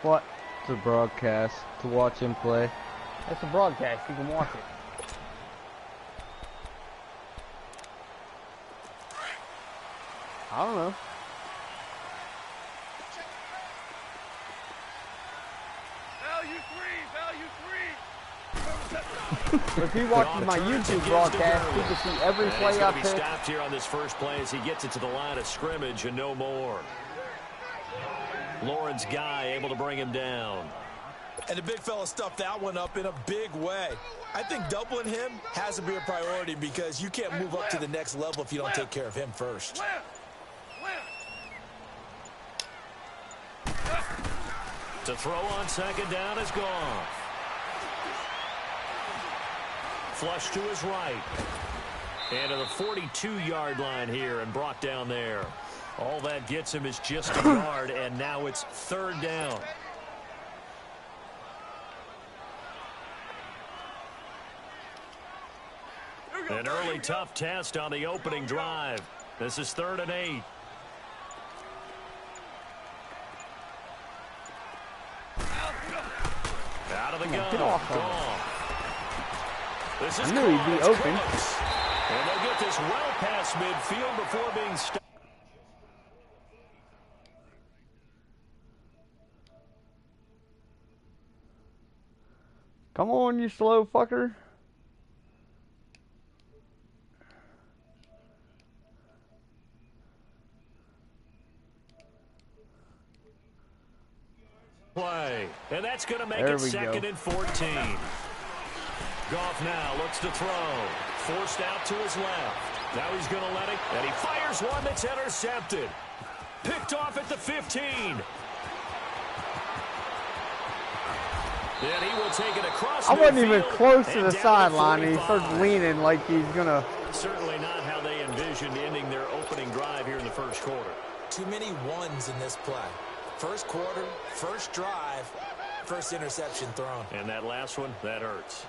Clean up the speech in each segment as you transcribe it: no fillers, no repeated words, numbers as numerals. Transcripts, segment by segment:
What? It's a broadcast to watch him play. That's a broadcast. You can watch it. I don't know. If he watches my YouTube broadcast, he can see every play I pick. Stopped here on this first play as he gets it to the line of scrimmage and no more. Lawrence Guy able to bring him down. And the big fella stuffed that one up in a big way. I think doubling him has to be a priority because you can't move up to the next level if you don't take care of him first. To throw on second down is gone. Flush to his right. And to the 42-yard line here and brought down there. All that gets him is just a yard, and now it's third down. An early tough test on the opening drive. This is 3rd and 8. Out of the gun. Gone. This is I knew he'd be open. Close. And they'll get this well past midfield before being stopped. Come on, you slow fucker. Play. And that's going to make it 2nd and 14. Goff now looks to throw. Forced out to his left. Now he's going to let it. And he fires one that's intercepted. Picked off at the 15. And he will take it across. I wasn't even close to the sideline, and he starts leaning like he's going to... Certainly not how they envisioned ending their opening drive here in the first quarter. Too many ones in this play. First quarter, first drive, first interception thrown. And that last one, that hurts.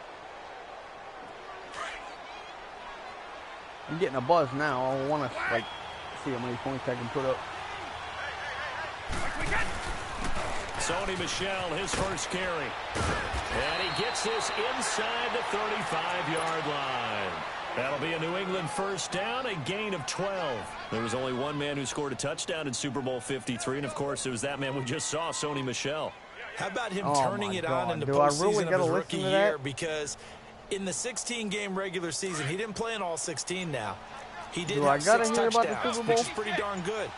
I'm getting a buzz now. I want to, like, see how many points I can put up. Sony Michel, his first carry. And he gets this inside the 35-yard line. That'll be a New England first down, a gain of 12. There was only one man who scored a touchdown in Super Bowl 53, and, of course, it was that man we just saw, Sony Michel. How about him turning it on in the postseason of his rookie year? Because in the 16-game regular season, he didn't play in all 16 now. He did have 6 touchdowns, which is pretty darn good.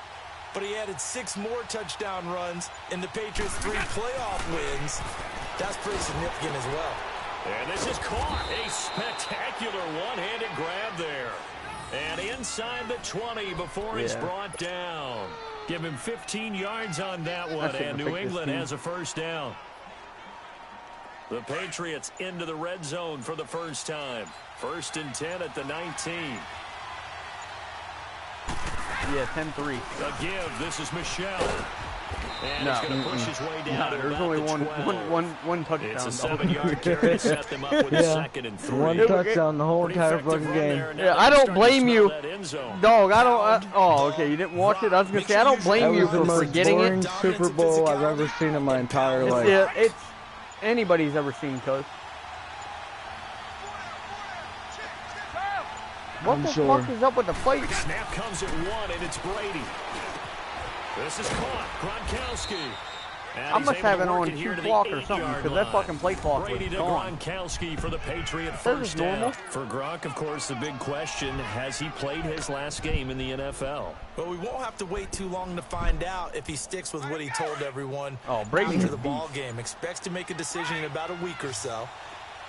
But he added 6 more touchdown runs in the Patriots' 3 playoff wins. That's pretty significant as well. And this is caught. A spectacular one-handed grab there. And inside the 20 before he's brought down. Give him 15 yards on that one, and New England has a first down. The Patriots into the red zone for the first time. 1st and 10 at the 19. Yeah, 10-3. A give. This is Michel. And he's going to push his way down. No, there's only one touchdown. It's a 7-yard carry to set them up with a 2nd and 3. One touchdown the whole entire fucking game. Yeah, I don't blame you. Dog, I don't... oh, okay, you didn't watch it? I was going to say, I don't blame you for forgetting it. That was the most boring Super Bowl I've ever seen in my entire life. Yeah, it's anybody's ever seen, cuz. What the fuck is up with the plate? Snap comes at 1, and it's Brady. This is caught. Gronkowski. I must have it on 2 clock or something, because that fucking play clock was gone. Gronkowski for the Patriot first down. For Gronk, of course, the big question, has he played his last game in the NFL? But we won't have to wait too long to find out if he sticks with what he told everyone after the ball game. Expects to make a decision in about a week or so.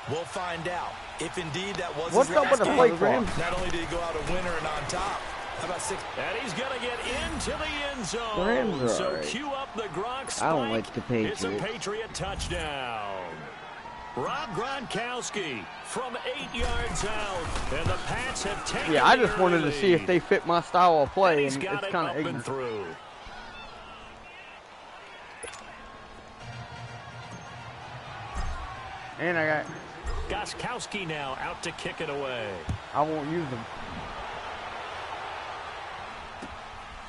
We'll find out if indeed that was his last game. Not only did he go out a winner and on top, how about 6? And he's going to get into the end zone. So cue up the Gronk spike. I don't like the Patriots. It's a Patriot touchdown. Rob Gronkowski from 8 yards out. And the Pats have taken Yeah, I just wanted to see if they fit my style of play, and it's kind of ignorant. Through. And I got... Gostkowski now out to kick it away. I won't use them.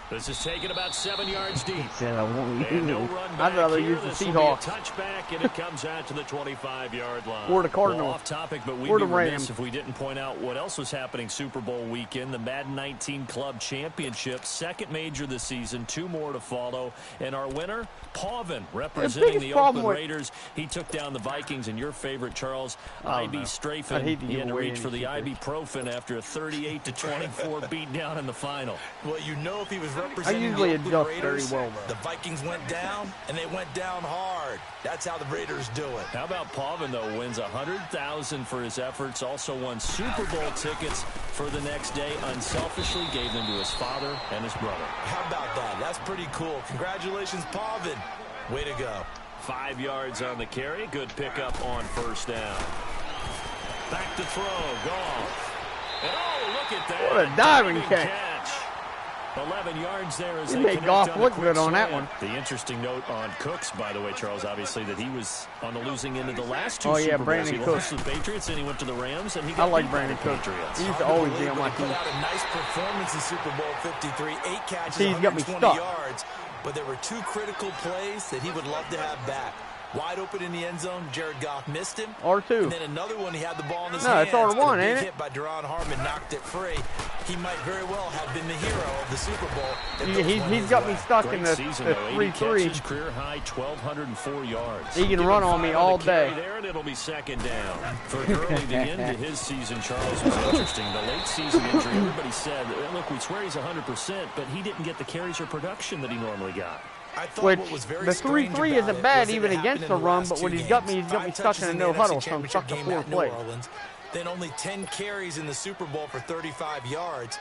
This is taken about 7 yards deep. He said I won't use And no it. run I'd back rather here. use the This will be Seahawks. a touchback, and it comes out to the 25-yard line. Or the Cardinals. Well, off topic, but we'd Or be the remiss Rams. if we didn't point out what else was happening Super Bowl weekend. The Madden 19 Club Championship, second major this season, 2 more to follow. And our winner, Pauvin, representing the Oakland Raiders. He took down the Vikings, and your favorite, Charles, IB Strafen. He had to reach for the ibuprofen after a 38-24 beatdown in the final. Well, you know, if he was representing usually the Oakland adjust Raiders, very well, though. the Vikings went down, and they went down hard. That's how the Raiders do it. How about Pauvin, though, wins $100,000 for his efforts, also won Super Bowl tickets for the next day, unselfishly gave them to his father and his brother. How about that? That's pretty cool. Congratulations, Pauvin. Way to go. 5 yards on the carry. Good pickup on first down. Back to throw. Goff. And oh, look at that. What a diving catch. 11 yards there as He they made connect Goff on look a quick good on that slant. one. The interesting note on Cooks, by the way, Charles, obviously, that he was on the losing end of the last 2 Oh, yeah, Super Bowls. Brandon He Cooks. lost to the Patriots, and he went to the Rams, and he I got like beat by Brandon the Cooks. Patriots. He used to always be on my Put team. out a nice performance in Super Bowl 53. 8 catches, See, he's got me 120 stuck. yards. But there were 2 critical plays that he would love to have back. Wide open in the end zone, Jared Goff missed him. R2. And then another one, he had the ball in his No, hands. it's R1, but a big ain't it? hit by Deron Harmon knocked it free. He might very well have been the hero of the Super Bowl. He's got me stuck in the Season, though, 80 3-3. catches, career high, 1,204 yards. He can Give run him on me 5 all the carry day. There, and it'll be second down. For Gurley, the end of his season, Charles, was interesting. The late season injury, everybody said, look, we swear he's 100%, but he didn't get the carries or production that he normally got. Which, the 3-3 isn't bad even against the run, but when he's got me stuck in a no-huddle, so I'm stuck to 4 plays. Then only 10 carries in the Super Bowl for 35 yards.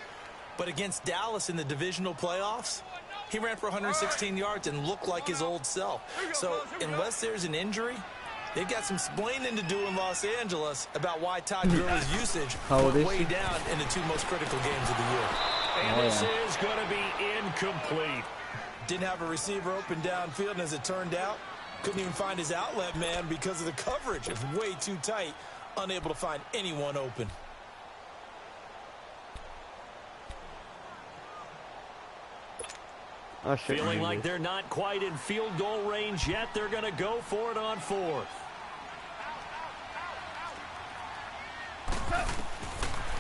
But against Dallas in the divisional playoffs, he ran for 116 yards and looked like his old self. So unless there's an injury, they've got some explaining to do in Los Angeles about why Todd Gurley's usage went way down in the 2 most critical games of the year. And this is going to be incomplete. Didn't have a receiver open downfield, and as it turned out, couldn't even find his outlet man because of the coverage. It was way too tight, unable to find anyone open. Feeling like they're not quite in field goal range yet. They're going to go for it on 4th.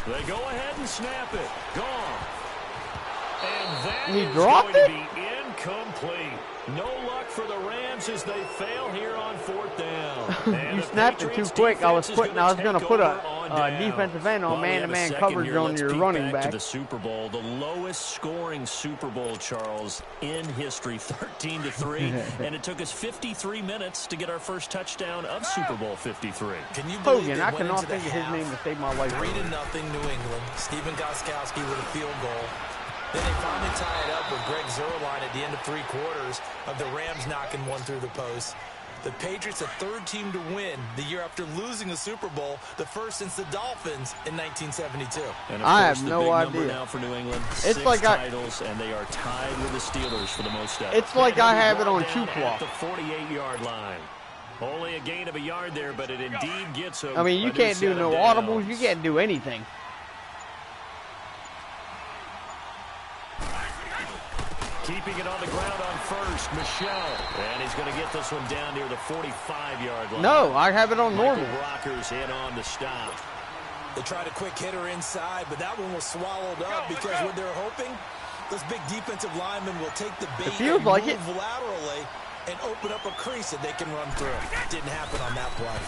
They go ahead and snap it. Gone. And that is going to be incomplete. No luck for the Rams as they fail here on 4th down. You snapped it too quick. I was going to put a defensive end on man-to-man coverage on your running back. To the Super Bowl, the lowest scoring Super Bowl, Charles, in history, 13-3, and it took us 53 minutes to get our first touchdown of Super Bowl 53. Can you believe Hogan, I cannot think of his name to save my life. 3-0 New England. Stephen Gostkowski with a field goal. Then they finally tie it up with Greg Zuerlein at the end of 3 quarters of the Rams knocking one through the post. The Patriots, a 3rd team to win the year after losing a Super Bowl, the first since the Dolphins in 1972. And I have no idea. Now for New England, it's 6 like titles, and they are tied with the Steelers for the most ever. It's like I have it on Down 2 at the 48-yard line. Only a gain of a yard there, but it indeed gets a. I mean, you can't do no audibles. You can't do anything. Keeping it on the ground on first, Michelle. And he's going to get this one down near the 45-yard line. No, I have it on normal. Rockers in on the stop. They tried a quick hitter inside, but that one was swallowed up because what they're hoping, this big defensive lineman will take the bait and move laterally and open up a crease that they can run through. Didn't happen on that play.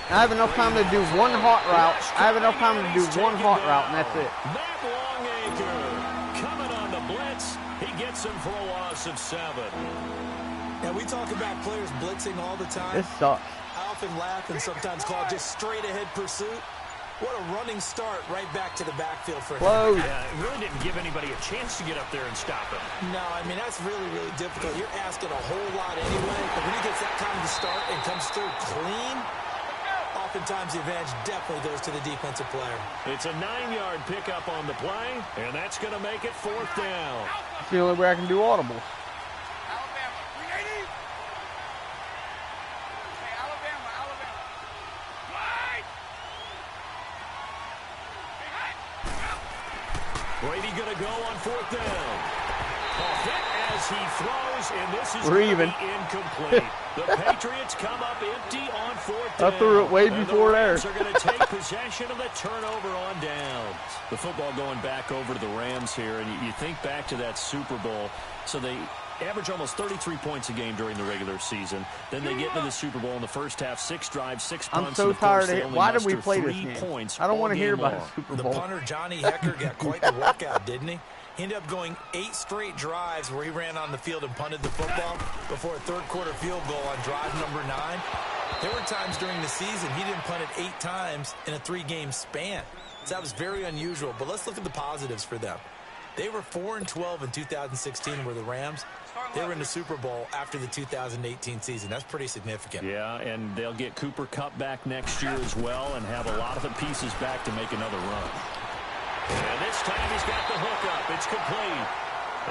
I have enough time to do one hot route. I have enough time to do one hot route, and that's it. Matt Longacre coming on the blitz. He gets him for a loss of 7. Now, we talk about players blitzing all the time. This sucks. I often laugh and sometimes call it just straight-ahead pursuit. What a running start right back to the backfield for him. Close. Yeah, it really didn't give anybody a chance to get up there and stop him. No, I mean, that's really, really difficult. You're asking a whole lot anyway, but when he gets that kind of start and comes through clean, oftentimes the advantage definitely goes to the defensive player. It's a 9-yard pickup on the play, and that's going to make it 4th down. It's the only way I can do audibles. Brady going to go on 4th down. as he throws, and this is We're even. Incomplete. The Patriots come up empty on fourth down. I threw it way before there. The Rams are going to take possession of the turnover on downs. The football going back over to the Rams here, and you think back to that Super Bowl. So they average almost 33 points a game during the regular season. Then they get into the Super Bowl in the first half, 6 drives, 6 punts. I'm so tired of it. Why did we play this game? I don't want to hear about the Super Bowl. The punter, Johnny Hecker, got quite the workout, didn't he? He ended up going 8 straight drives where he ran on the field and punted the football before a third-quarter field goal on drive number 9. There were times during the season he didn't punt it 8 times in a 3-game span. So that was very unusual. But let's look at the positives for them. They were 4-12 in 2016 where the Rams, they were in the Super Bowl after the 2018 season. That's pretty significant. Yeah, and they'll get Cooper Kupp back next year as well and have a lot of the pieces back to make another run. And this time he's got the hook up. It's complete.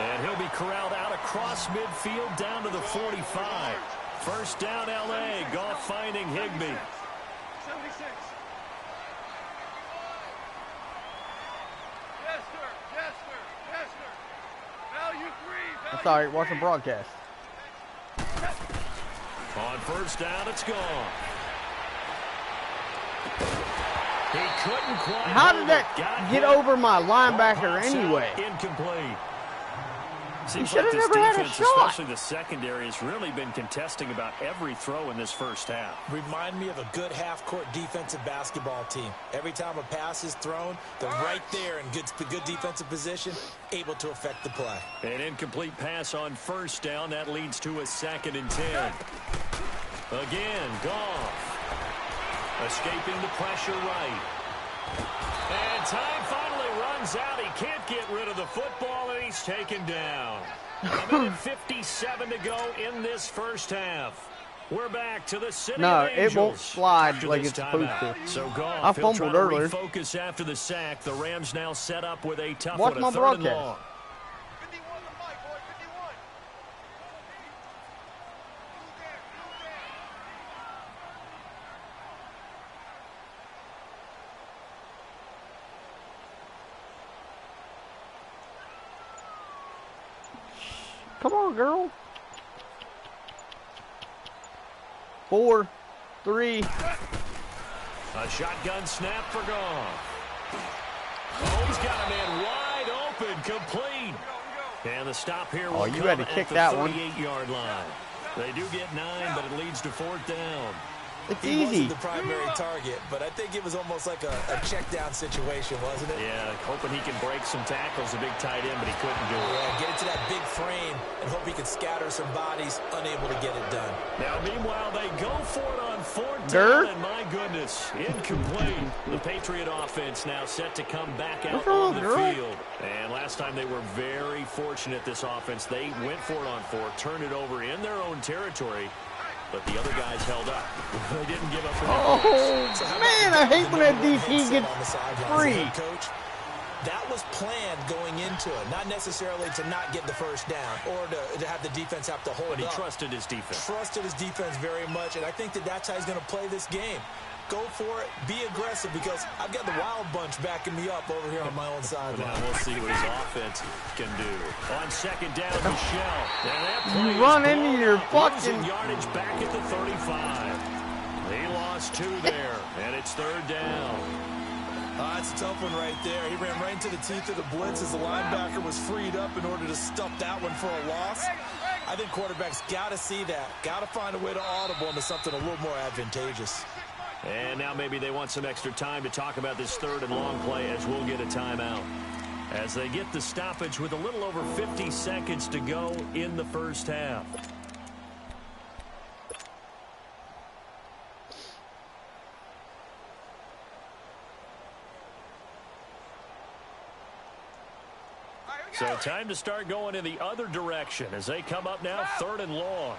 And he'll be corralled out across midfield down to the 45. First down, L.A. Goff finding Higbee. 76. Yes, sir. Yes, sir. Yes, sir. Value 3. That's all right. Watch the broadcast. On first down, it's gone. He couldn't quite. How did that get over my linebacker anyway? Incomplete. He should have never had a shot. Especially the secondary has really been contesting about every throw in this first half. Remind me of a good half-court defensive basketball team. Every time a pass is thrown, they're right there in good defensive position, able to affect the play. An incomplete pass on first down. That leads to a 2nd and 10. Again, Goff. Escaping the pressure right. And time finally runs out. He can't get rid of the football, and he's taken down. A minute 57 to go in this first half. We're back to the City of Angels. It won't slide like it's supposed to. So Goff, I fumbled earlier. Focus after the sack. The Rams now set up with a tough Watch one, my a 3rd and broadcast. long. 51 the fight, boy. 51. Come on, girl. 4, 3. A shotgun snap for Goff. Oh, he's got a man wide open, complete. And the stop here will you had to kick that one. 38-yard line. They do get 9, but it leads to 4th down. It's He easy. wasn't the primary target, but I think it was almost like a check-down situation, wasn't it? Yeah, hoping he can break some tackles, a big tight end, but he couldn't do it. Yeah, get into that big frame and hope he can scatter some bodies, unable to get it done. Now, meanwhile, they go for it on 4th down, and my goodness, incomplete. The Patriot offense now set to come back out on the field. And last time they were very fortunate, this offense. They went for it on 4th, turned it over in their own territory. But the other guys held up. They didn't give up. Man, I hate when that DT gets free. Coach, that was planned going into it, not necessarily to not get the first down or to have the defense have to hold up. But he trusted his defense. Trusted his defense very much, and I think that's how he's going to play this game. Go for it. Be aggressive, because I've got the Wild Bunch backing me up over here on my own sideline. Now we'll see what his offense can do. On 2nd down, Michelle. You run into your fucking yardage back at the 35. He lost 2 there, and it's 3rd down. That's a tough one right there. He ran right into the teeth of the blitz as the linebacker was freed up in order to stuff that one for a loss. I think quarterbacks got to see that. Got to find a way to audible into something a little more advantageous. And now maybe they want some extra time to talk about this 3rd and long play, as we'll get a timeout. As they get the stoppage with a little over 50 seconds to go in the first half. So time to start going in the other direction as they come up now 3rd and long.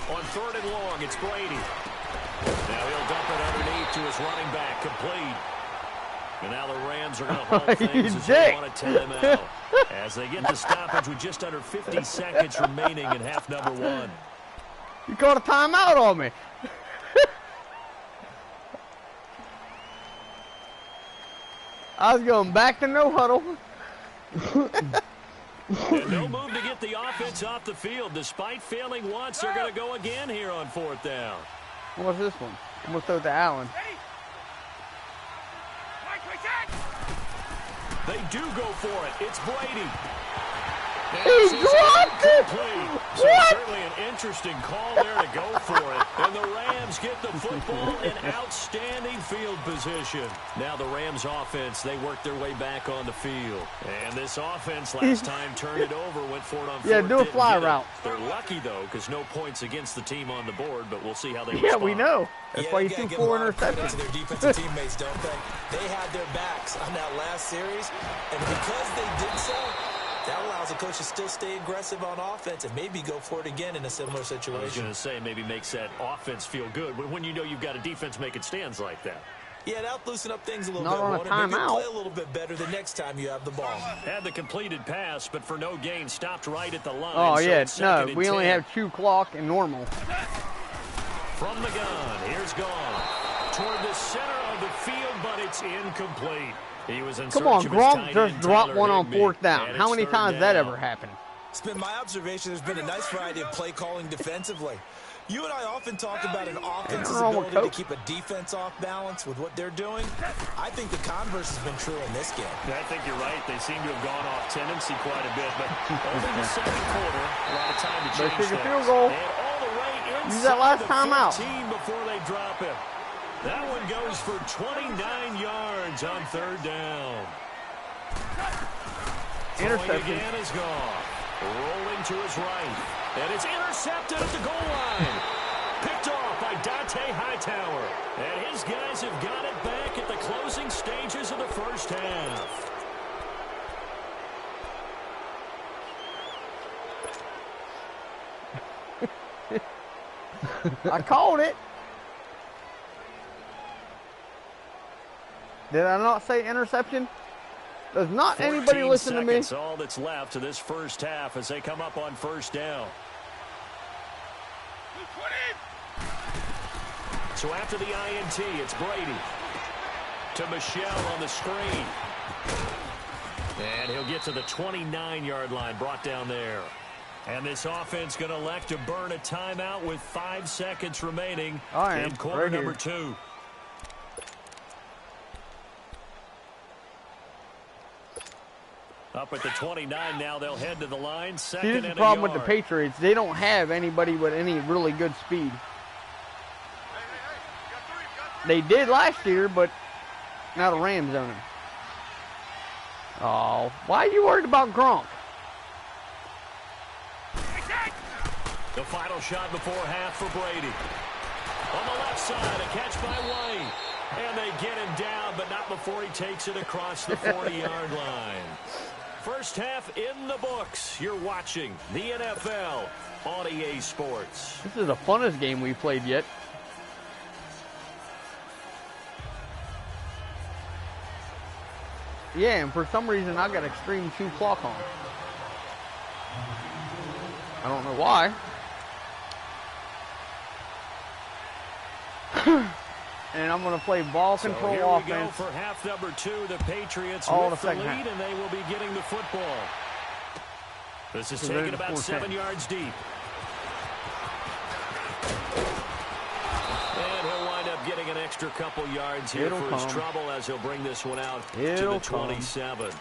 On 3rd and long, it's Brady. Now he'll dump it underneath to his running back, complete. And now the Rams are going to hold things as they want to time out. As they get the stoppage with just under 50 seconds remaining in half number 1. You called a timeout on me. I was going back to no huddle. And no move to get the offense off the field. Despite failing once, they're going to go again here on 4th down. What's this one? I'm going to throw it to Allen. They do go for it. It's Brady. He dropped it! So certainly an interesting call there to go for it. And the Rams get the football in outstanding field position. Now the Rams offense, they work their way back on the field. And this offense last time turned it over, went for it on 4th. Yeah, do a fly route. They're lucky, though, because no points against the team on the board, but we'll see how they respond. Yeah, we know. That's why you threw 4 interceptions. Their defensive teammates, don't they? They had their backs on that last series, and because they did so, that allows the coach to still stay aggressive on offense and maybe go for it again in a similar situation. I was going to say maybe makes that offense feel good when you know you've got a defense making stands like that. Yeah, that'll loosen up things a little bit. Not on a timeout. Play a little bit better the next time you have the ball. Had the completed pass, but for no gain, stopped right at the line. Oh, yeah, no, we only have 2 clock and normal. From the gun, here's gone. Toward the center of the field, but it's incomplete. He was in Come on, Gronk just dropped one on 4th down. How many times did that ever happen? It's been my observation there's been a nice variety of play calling defensively. You and I often talk about an offense's ability to keep a defense off balance with what they're doing. I think the converse has been true in this game. Yeah, I think you're right. They seem to have gone off tendency quite a bit, but over the second quarter, a lot of time to change things. Field goal. And all the way use that last time out. Before they drop him. That one goes for 29 yards on 3rd down. Interception. Again is gone. Rolling to his right. And it's intercepted at the goal line. Picked off by Dante Hightower. And his guys have got it back at the closing stages of the first half. I called it. Did I not say interception? Does not anybody listen to me? That's all that's left to this first half as they come up on 1st down. So after the INT, it's Brady. To Michelle on the screen. And he'll get to the 29-yard line, brought down there. And this offense going to elect to burn a timeout with 5 seconds remaining in quarter number 2. Up at the 29 now, they'll head to the line. See, this is the problem with the Patriots. They don't have anybody with any really good speed. They did last year, but now the Rams own him. Oh, why are you worried about Gronk? The final shot before half for Brady. On the left side, a catch by White. And they get him down, but not before he takes it across the 40-yard line. First half in the books. You're watching the NFL on EA Sports. This is the funnest game we've played yet. Yeah, and for some reason I got extreme 2 clock on. I don't know why. And I'm going to play ball control here offense. We go for half number 2. The Patriots all with the lead, half. And they will be getting the football. This is taken about 7 yards deep. And he'll wind up getting an extra couple yards here for his trouble as he'll bring this one out to the 27.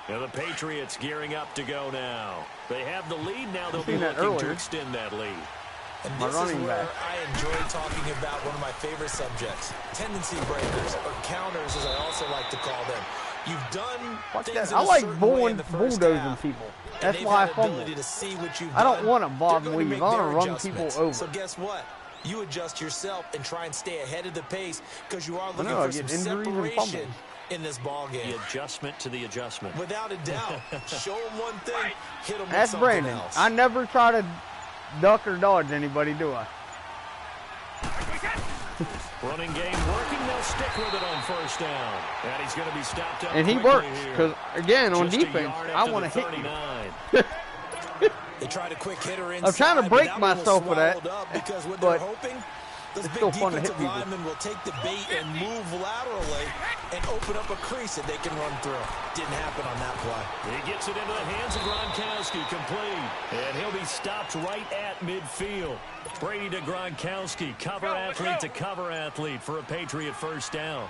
Now the Patriots gearing up to go now. They have the lead now. They'll be looking to extend that lead. And this is where I enjoy talking about one of my favorite subjects, tendency breakers, or counters, as I also like to call them. You've done things I like bulldozing people. That's why I fumble. I don't want to bob and weave. I want to run people over. So guess what? You adjust yourself and try and stay ahead of the pace because you are looking for some separation in this ball game. The adjustment to the adjustment. Without a doubt. Show them one thing, hit them with That's something Brandon. else. I never try to duck or dodge anybody, do I? Running game working. They'll stick with it on 1st down. And he's going to be stopped up. And he works because, again, on defense, I want to hit you. They tried a quick hitter inside, I'm trying to break myself with that. Because what but they're hoping, Those big defensive linemen will take the bait and move laterally and open up a crease that they can run through. Didn't happen on that play. He gets it into the hands of Gronkowski, complete. And he'll be stopped right at midfield. Brady to Gronkowski, cover athlete to cover athlete for a Patriot first down.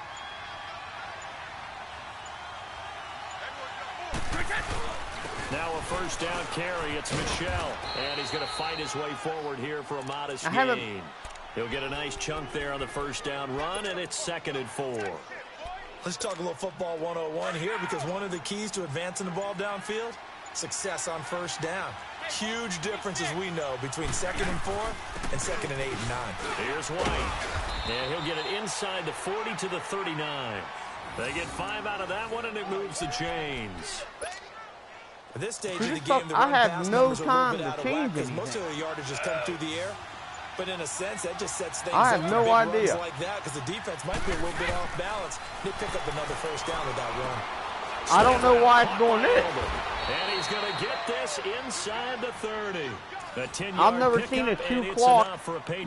Now a first down carry. It's Michel. And he's going to fight his way forward here for a modest gain. He'll get a nice chunk there on the first down run, and it's 2nd and 4. Let's talk a little football 101 here, because one of the keys to advancing the ball downfield, success on first down. Huge difference, as we know, between 2nd and 4 and 2nd and 8 and 9. Here's White. And he'll get it inside the 40 to the 39. They get 5 out of that one, and it moves the chains. At this stage of the game, the run pass numbers are a little bit out of whack because most of the yardage has come through the air. But in a sense, that just sets things up for big runs like that, because the defense might be a little bit off balance. They pick up another first down with that run. I don't know why it's going in. And he's going to get this inside the 30. I've never seen a 2 clock.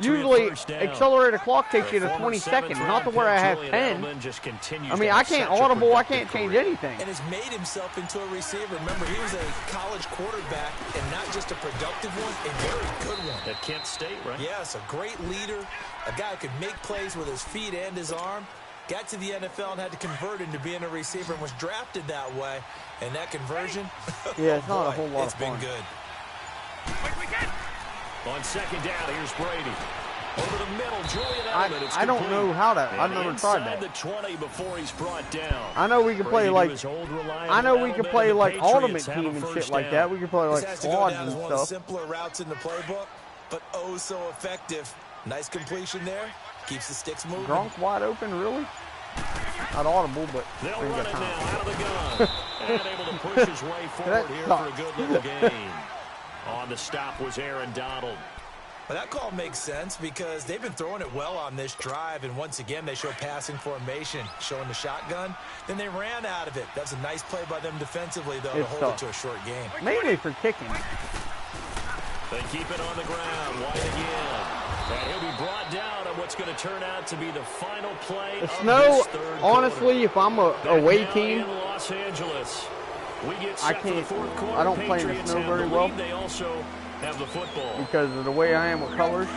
Usually, accelerated clock takes you to 20 seconds, not to where I have 10. I mean, I can't audible, I can't change anything. And has made himself into a receiver. Remember, he was a college quarterback, and not just a productive one, a very good one. At Kent State, right? Yes, a great leader, a guy who could make plays with his feet and his arm. Got to the NFL and had to convert into being a receiver and was drafted that way. And that conversion, yeah, it's not a whole lot of fun. It's been good. On second down, here's Brady. Over the middle, Julian Edelman. I don't know how to. I've never tried that. The 20 before he's brought down. I know we can play like. I know we can play like Ultimate Team and shit like that. We can play like squads and stuff. One of the simpler routes in the playbook, but oh so effective. Nice completion there. Keeps the sticks moving. Gronk wide open, really? Not audible, but they'll run it now out of the gun. And able to push his way forward here for a good little gain. On the stop was Aaron Donald. Well, that call makes sense because they've been throwing it well on this drive, and once again they show passing formation, showing the shotgun. Then they ran out of it. That's a nice play by them defensively, though, to hold it to a short game. Mainly for kicking. They keep it on the ground. White again. And he'll be brought down on what's going to turn out to be the final play of this third honestly, if I'm a away team, in Los Angeles. We get set I can't. for the fourth quarter. I don't play in the snow very well. They also have the football because of the way I am with colors.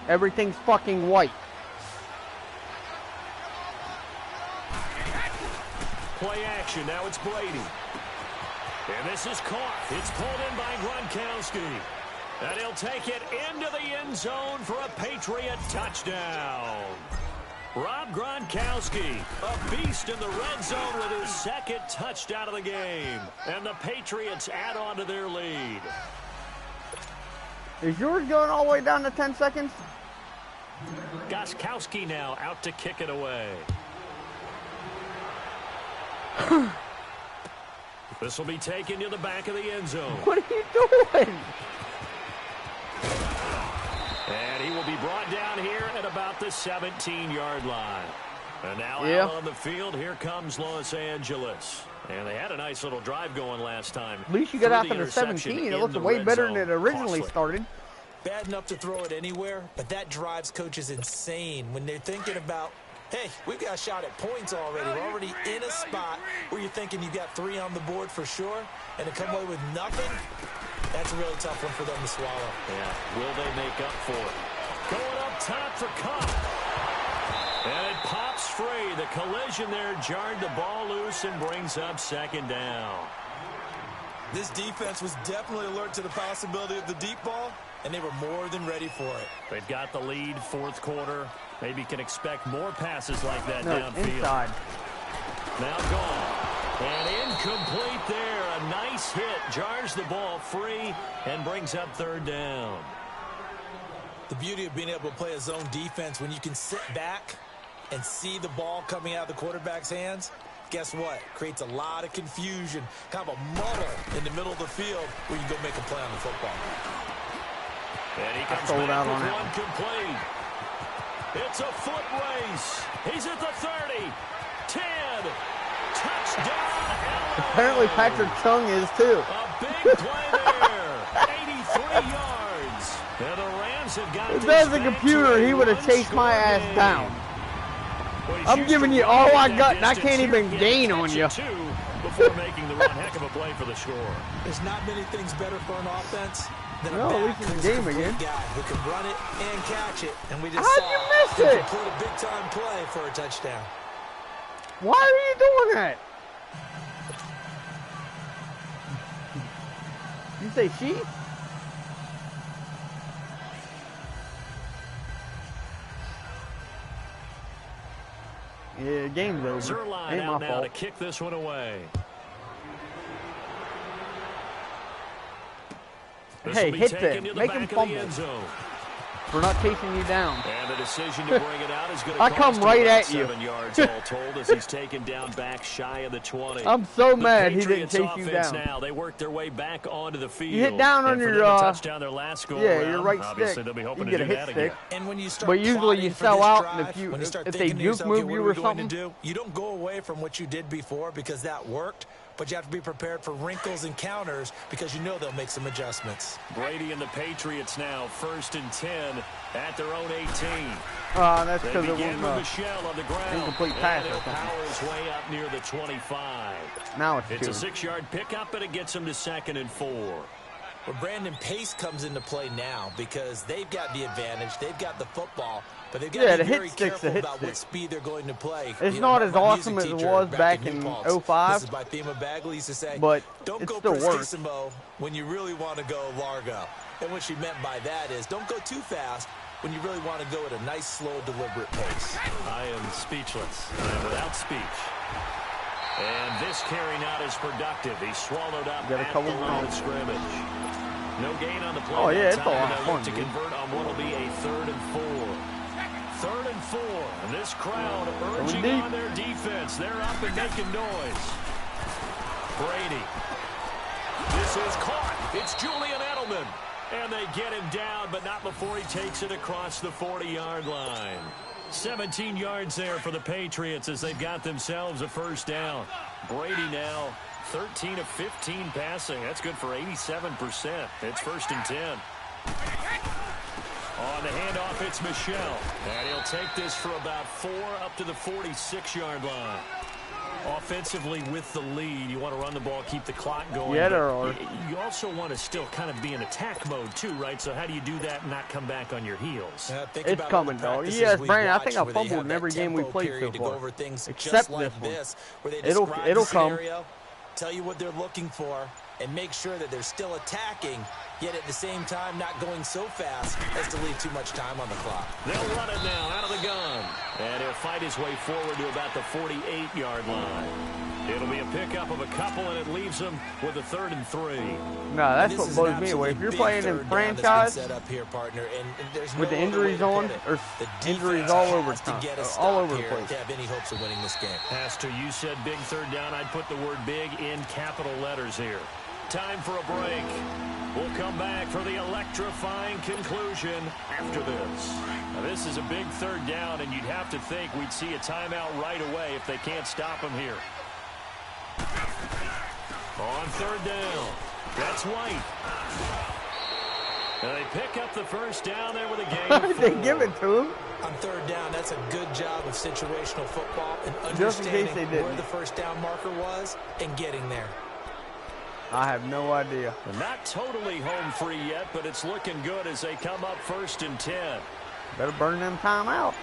Everything's fucking white. Play action. Now it's Brady. And this is caught. It's pulled in by Gronkowski. And he'll take it into the end zone for a Patriot touchdown. Rob Gronkowski, a beast in the red zone with his second touchdown of the game. And the Patriots add on to their lead. Is yours going all the way down to 10 seconds? Gronkowski now out to kick it away. This will be taken to the back of the end zone. What are you doing? And he will be brought down here at about the 17-yard line. And now out on the field, here comes Los Angeles. And they had a nice little drive going last time. At least you got out to the 17. It looked way better than it originally started. Bad enough to throw it anywhere, but that drives coaches insane when they're thinking about, hey, we've got a shot at points already. We're already in a spot where you're thinking you've got 3 on the board for sure, and to come away with nothing, that's a really tough one for them to swallow. Yeah, will they make up for it? Going up top for Cup. And it pops free. The collision there jarred the ball loose and brings up second down. This defense was definitely alert to the possibility of the deep ball, and they were more than ready for it. They've got the lead, fourth quarter. Maybe can expect more passes like that downfield. Inside. Now gone. And incomplete there. A nice hit. Jars the ball free and brings up third down. The beauty of being able to play a zone defense when you can sit back and see the ball coming out of the quarterback's hands, guess what? Creates a lot of confusion, kind of a muddle in the middle of the field where you go make a play on the football. And he comes back with one complete. It's a foot race. He's at the 30, 10, touchdown. Apparently Patrick Chung is too. A big play there, 83 yards. And the Rams If that's a computer, he would have chased my ass down. I'm giving you all I got, and I can't even gain on you. Before making the run, heck of a play for the score. There's not many things better for an offense than no, at least it's a game again. Guy who can run it and catch it, and we just How'd saw you miss it? complete a big-time play for a touchdown. Why are you doing that? You say she? Yeah, game's over. Zerline Ain't out my now fault. to kick this one away. Hey, hit them. Make them fumble. We're not chasing you down. And the decision to bring it out is going to I come right at you. 7 yards all told as he's taken down back shy of the 20. I'm so mad he didn't chase you down. Now they work their way back onto the field. You hit down on your touchdown their last go yeah, around. your right Obviously, stick. they'll be hoping You to get a do hit that stick. again. And when you start but usually you sell out, and if they juke move you or something, you don't go away from what you did before because that worked. But you have to be prepared for wrinkles and counters because you know they'll make some adjustments. Brady and the Patriots now 1st and 10 at their own 18. That's because it was Michelle on the ground. Incomplete pass. And power his way up near the 25. Now it's a 6-yard pickup, and it gets him to 2nd and 4. Well, Brandon, pace comes into play now because they've got the advantage. They've got the football, but they've got to be very careful about what speed they're going to play. It's not as awesome as it was back in 05. This is my theme of Bagley used to say, but don't it go still works when you really want to go largo. And what she meant by that is don't go too fast when you really want to go at a nice, slow, deliberate pace. I am speechless. I am without speech. And this carry not as productive. He swallowed up at the line of scrimmage. No gain on the play. Oh, yeah, it's a lot of fun, to convert on what will be a 3rd and 4. 3rd and 4. And this crowd urging on their defense. They're up and making noise. Brady. This is caught. It's Julian Edelman. And they get him down, but not before he takes it across the 40-yard line. 17 yards there for the Patriots as they've got themselves a 1st down. Brady now 13 of 15 passing. That's good for 87%. It's 1st and 10. On the handoff, it's Michelle. And he'll take this for about 4 up to the 46-yard line. Offensively with the lead, you want to run the ball, keep the clock going. Yeah, there are. You also want to still kind of be in attack mode too, right? So how do you do that and not come back on your heels? It's coming, dog. Yes, Brandon, I think I fumbled in every game we played so far. Except this one. It'll come. Tell you what they're looking for and make sure that they're still attacking, yet at the same time not going so fast as to leave too much time on the clock. They'll run it now out of the gun. And he'll fight his way forward to about the 48-yard line. It'll be a pickup of a couple, and it leaves them with a 3rd and 3. No, that's what blows me away. If you're playing in franchise with the injuries on, or injuries all over town, all over the place. To have any hopes of winning this game. Pastor, you said big 3rd down. I'd put the word big in capital letters here. Time for a break. We'll come back for the electrifying conclusion after this. Now, this is a big 3rd down, and you'd have to think we'd see a timeout right away if they can't stop him here. On 3rd down, that's White. And they pick up the 1st down there with a gain. They give it to him. On 3rd down, that's a good job of situational football and understanding where the 1st down marker was and getting there. I have no idea. Not totally home free yet, but it's looking good as they come up 1st and 10. Better burn them timeout.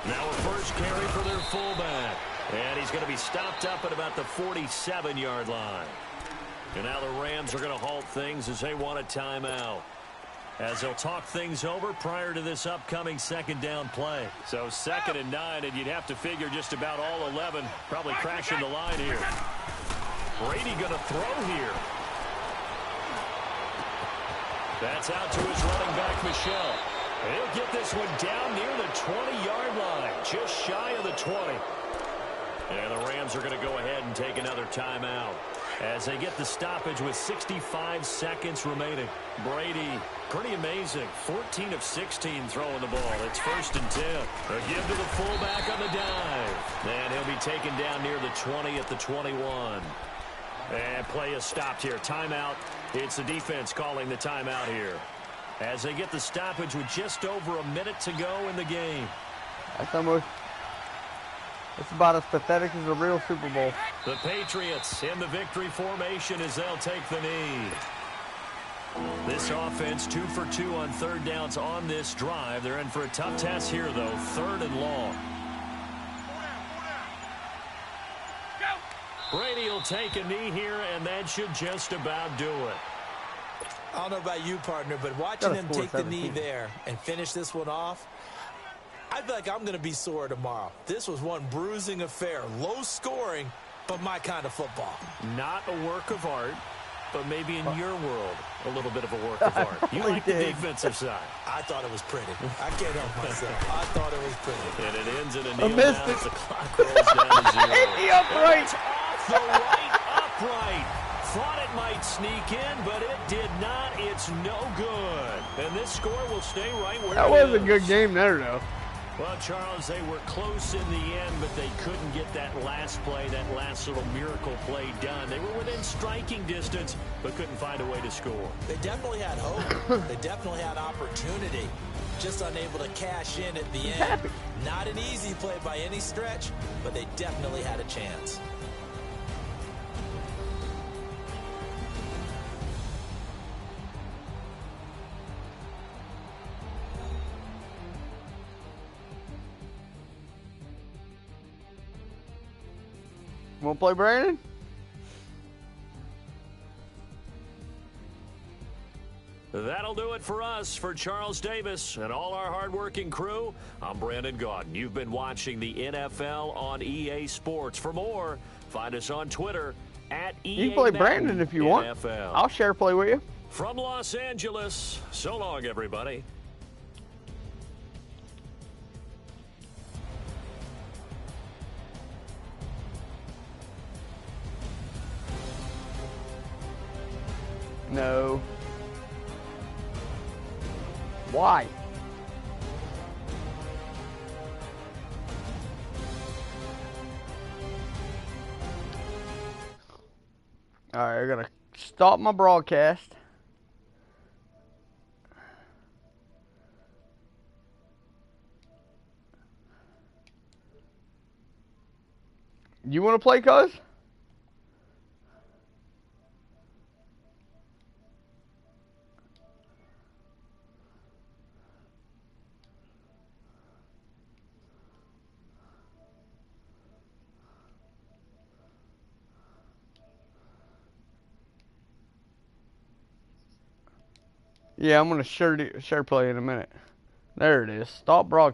Now a 1st carry for their fullback. And he's going to be stopped up at about the 47-yard line. And now the Rams are going to halt things as they want a timeout, as they'll talk things over prior to this upcoming 2nd down play. So 2nd and 9, and you'd have to figure just about all 11 probably crashing the line here. Brady going to throw here. That's out to his running back, Michelle. And he'll get this one down near the 20-yard line, just shy of the 20. And the Rams are going to go ahead and take another timeout as they get the stoppage with 65 seconds remaining. Brady, pretty amazing. 14 of 16 throwing the ball. It's 1st and 10. A give to the fullback on the dive. And he'll be taken down near the 20 at the 21. And play is stopped here. Timeout. It's the defense calling the timeout here, as they get the stoppage with just over a minute to go in the game. That's almost... It's about as pathetic as a real Super Bowl. The Patriots in the victory formation as they'll take the knee. This offense 2 for 2 on third downs on this drive. They're in for a tough test here, though. 3rd and long. Brady will take a knee here, and that should just about do it. I don't know about you, partner, but watching him take the knee there and finish this one off, I feel like I'm going to be sore tomorrow. This was one bruising affair. Low scoring, but my kind of football. Not a work of art, but maybe in your world, a little bit of a work of art. You like the defensive side. I thought it was pretty. I can't help myself. I thought it was pretty. And it ends in a kneel down as the clock rolls down to 0. Hit the upright. It's off the right upright. Thought it might sneak in, but it did not. It's no good. And this score will stay right where it is. That was a good game there, though. Well, Charles, they were close in the end, but they couldn't get that last play, that last little miracle play done. They were within striking distance, but couldn't find a way to score. They definitely had hope. They definitely had opportunity. Just unable to cash in at the end. Not an easy play by any stretch, but they definitely had a chance. Want to play Brandon? That'll do it for us. For Charles Davis and all our hardworking crew, I'm Brandon Gaudin. You've been watching the NFL on EA Sports. For more, find us on Twitter at EA. You can play Brandon if you want. NFL. I'll share play with you. From Los Angeles, so long, everybody. No. Why? Alright, I gotta stop my broadcast. You wanna play, cuz? Yeah, I'm gonna share play in a minute. There it is. Stop broadcast.